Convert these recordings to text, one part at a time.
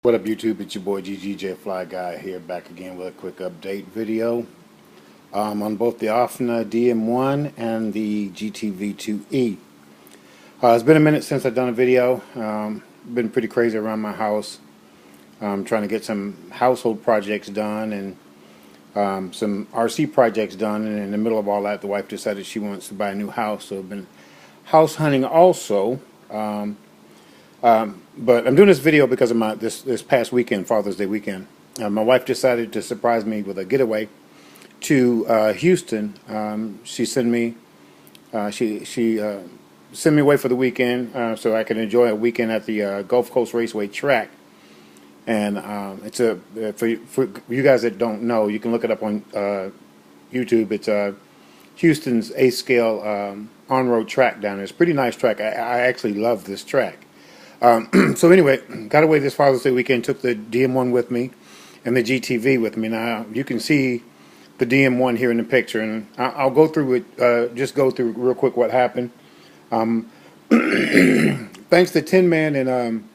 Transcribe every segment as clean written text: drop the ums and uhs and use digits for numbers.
What up YouTube, it's your boy GGJ Fly Guy here, back again with a quick update video on both the Offna Dm-1 and the GTV-2e. It's been a minute since I've done a video. Been pretty crazy around my house, trying to get some household projects done and some RC projects done, and in the middle of all that the wife decided she wants to buy a new house, so I've been house hunting also. But I'm doing this video because of this past weekend, Father's Day weekend. My wife decided to surprise me with a getaway to Houston. She sent me away for the weekend so I can enjoy a weekend at the Gulf Coast Raceway track. And it's for you guys that don't know, you can look it up on YouTube. It's Houston's 8th scale on-road track down there. It's a pretty nice track. I actually love this track. So anyway, got away this Father's Day weekend, took the Dm-1 with me and the GTV with me. Now you can see the Dm-1 here in the picture, and I'll go through it, just go through real quick what happened. Thanks to Tin Man and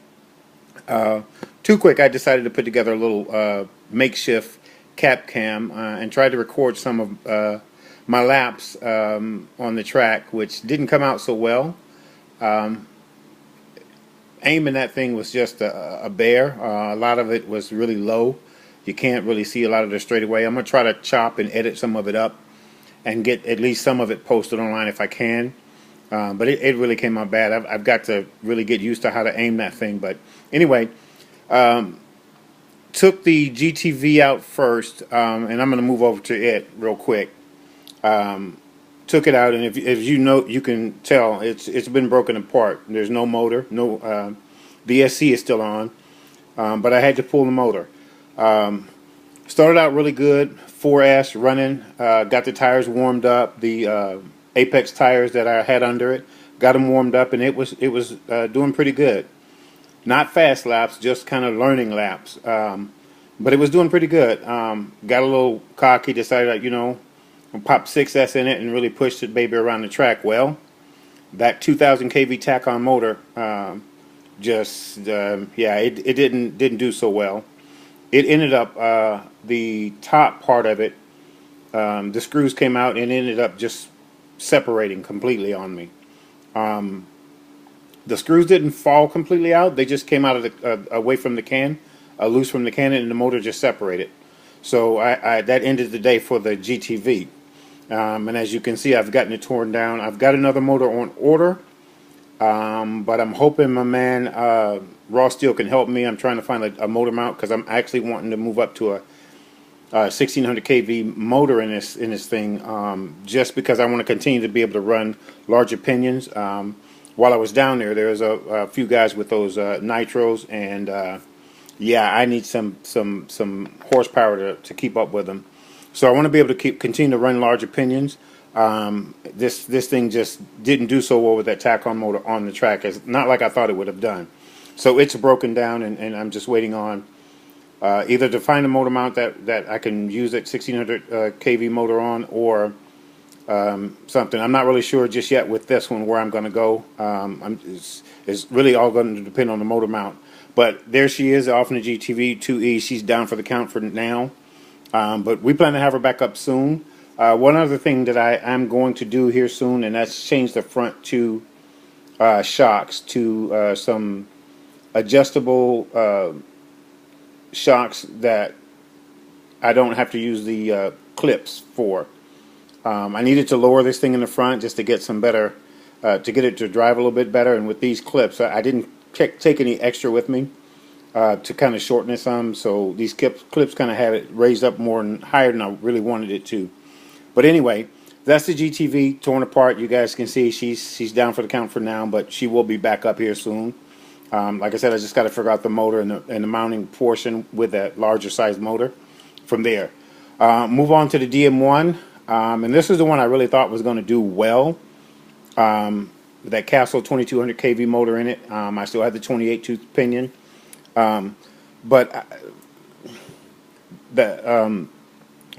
Too Quick, I decided to put together a little makeshift cap cam and tried to record some of my laps on the track, which didn't come out so well. Aiming that thing was just a bear. A lot of it was really low. You can't really see a lot of the straightaway. I'm going to try to chop and edit some of it up and get at least some of it posted online if I can. But it really came out bad. I've got to really get used to how to aim that thing. But anyway, took the GTV out first, and I'm going to move over to it real quick. Took it out, and if you know, you can tell it's been broken apart. There's no motor, no the SC is still on, but I had to pull the motor. Started out really good, 4S running, got the tires warmed up, the Apex tires that I had under it, got them warmed up, and it was doing pretty good. Not fast laps, just kind of learning laps, but it was doing pretty good. Got a little cocky, decided, you know, pop 6S in it and really pushed it baby around the track. Well, that 2000 kV tack-on motor yeah, it didn't do so well. It ended up the top part of it, the screws came out and ended up just separating completely on me. The screws didn't fall completely out, they just came out of the away from the can, loose from the can, and the motor just separated. So that ended the day for the GTV. And as you can see, I've gotten it torn down. I've got another motor on order, but I'm hoping my man Raw Steel can help me. I'm trying to find a motor mount because I'm actually wanting to move up to a 1600 kV motor in this thing, just because I want to continue to be able to run larger pinions. While I was down there, there was a few guys with those nitros, and yeah, I need some horsepower to keep up with them. So I want to be able to continue to run larger pinions. This thing just didn't do so well with that tack-on motor on the track. It's not like I thought it would have done. So it's broken down, and I'm just waiting on either to find a motor mount that I can use that 1600 kV motor on, or something. I'm not really sure just yet with this one where I'm going to go. It's really all going to depend on the motor mount. But there she is off in the GTV-2e. She's down for the count for now. But we plan to have her back up soon. One other thing that I am going to do here soon, and that's change the front two shocks to some adjustable shocks that I don't have to use the clips for. I needed to lower this thing in the front just to get some better, to get it to drive a little bit better. And with these clips, I didn't take any extra with me to kind of shorten it some, so these clips kind of have it raised up more and higher than I really wanted it to. But anyway, that's the GTV torn apart. You guys can see she's down for the count for now, but she will be back up here soon. Like I said, I just got to figure out the motor and the mounting portion with that larger size motor from there. Move on to the Dm-1, and this is the one I really thought was going to do well. That Castle 2200 kV motor in it. I still have the 28 tooth pinion. But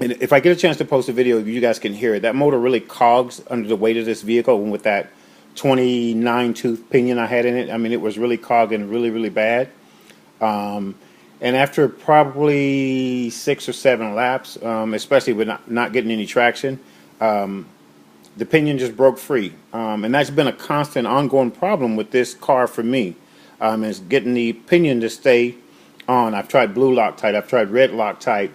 and if I get a chance to post a video, you guys can hear it. That motor really cogs under the weight of this vehicle, and with that 29 tooth pinion I had in it, I mean, it was really cogging really bad. And after probably 6 or 7 laps, especially with not getting any traction, the pinion just broke free. And that's been a constant ongoing problem with this car for me, is getting the pinion to stay on. I've tried blue Loctite, I've tried red Loctite.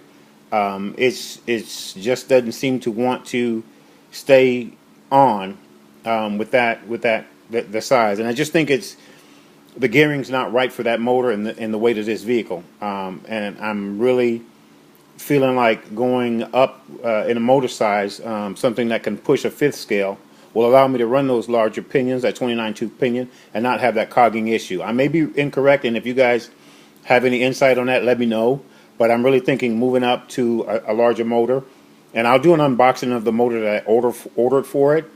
It's just doesn't seem to want to stay on with the size. And I just think it's the gearing's not right for that motor and the weight of this vehicle. And I'm really feeling like going up in a motor size, something that can push a 5th scale, will allow me to run those larger pinions, that 29 tooth pinion, and not have that cogging issue. I may be incorrect, and if you guys have any insight on that, let me know. But I'm really thinking moving up to a larger motor, and I'll do an unboxing of the motor that I ordered for it.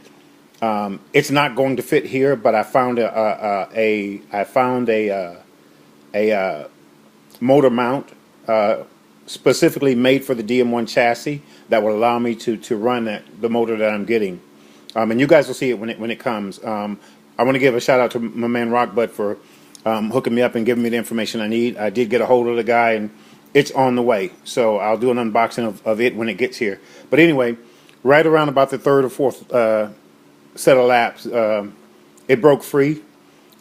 It's not going to fit here, but I found a motor mount specifically made for the Dm-1 chassis that will allow me to run the motor that I'm getting. And you guys will see it when it comes. I want to give a shout out to my man Rockbud for hooking me up and giving me the information I need. I did get a hold of the guy, and it's on the way. So I'll do an unboxing of it when it gets here. But anyway, right around about the 3rd or 4th set of laps, it broke free,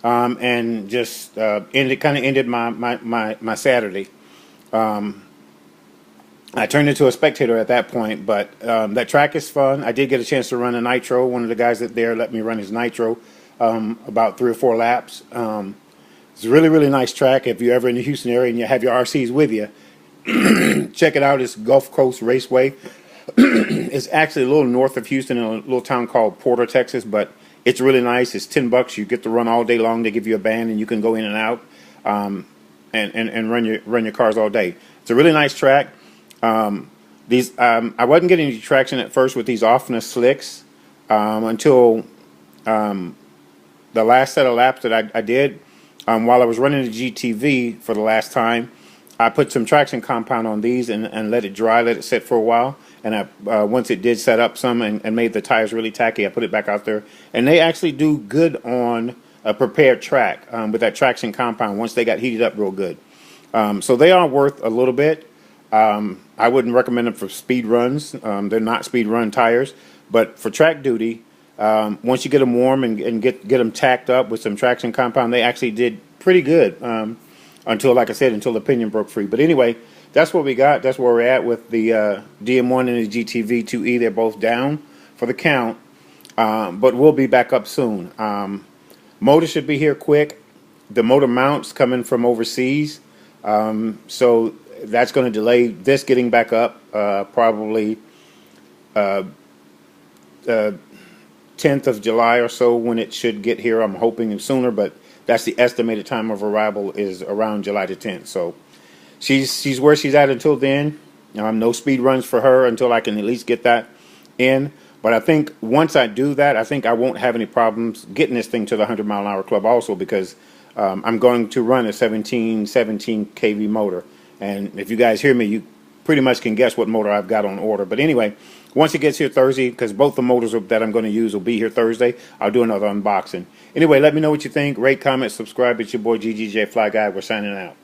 and just ended my Saturday. I turned into a spectator at that point, but that track is fun. I did get a chance to run a nitro. One of the guys there let me run his nitro about 3 or 4 laps. It's a really, really nice track. If you're ever in the Houston area and you have your RCs with you, check it out. It's Gulf Coast Raceway. It's actually a little north of Houston in a little town called Porter, Texas, but it's really nice. It's $10. You get to run all day long. They give you a band and you can go in and out and run your cars all day. It's a really nice track. I wasn't getting any traction at first with these off-ness slicks until the last set of laps that I did. While I was running the GTV for the last time, I put some traction compound on these and let it dry, let it sit for a while. And once it did set up some and made the tires really tacky, I put it back out there. And they actually do good on a prepared track with that traction compound once they got heated up real good. So they are worth a little bit. I wouldn't recommend them for speed runs. They're not speed run tires. But for track duty, once you get them warm and get them tacked up with some traction compound, they actually did pretty good until, like I said, until the pinion broke free. But anyway, that's what we got. That's where we're at with the Dm-1 and the GTV-2e. They're both down for the count, but we'll be back up soon. Motor should be here quick. The motor mount's coming from overseas, so that's going to delay this getting back up probably 10th of July or so when it should get here. I'm hoping sooner, but that's the estimated time of arrival is around July the 10th. So she's where she's at until then. No speed runs for her until I can at least get that in. But I think once I do that, I think I won't have any problems getting this thing to the 100-mile-an-hour club also, because I'm going to run a 17 kV motor. And if you guys hear me, you pretty much can guess what motor I've got on order. But anyway, once it gets here Thursday, because both the motors that I'm going to use will be here Thursday, I'll do another unboxing. Anyway, let me know what you think. Rate, comment, subscribe. It's your boy GGJ Fly Guy. We're signing out.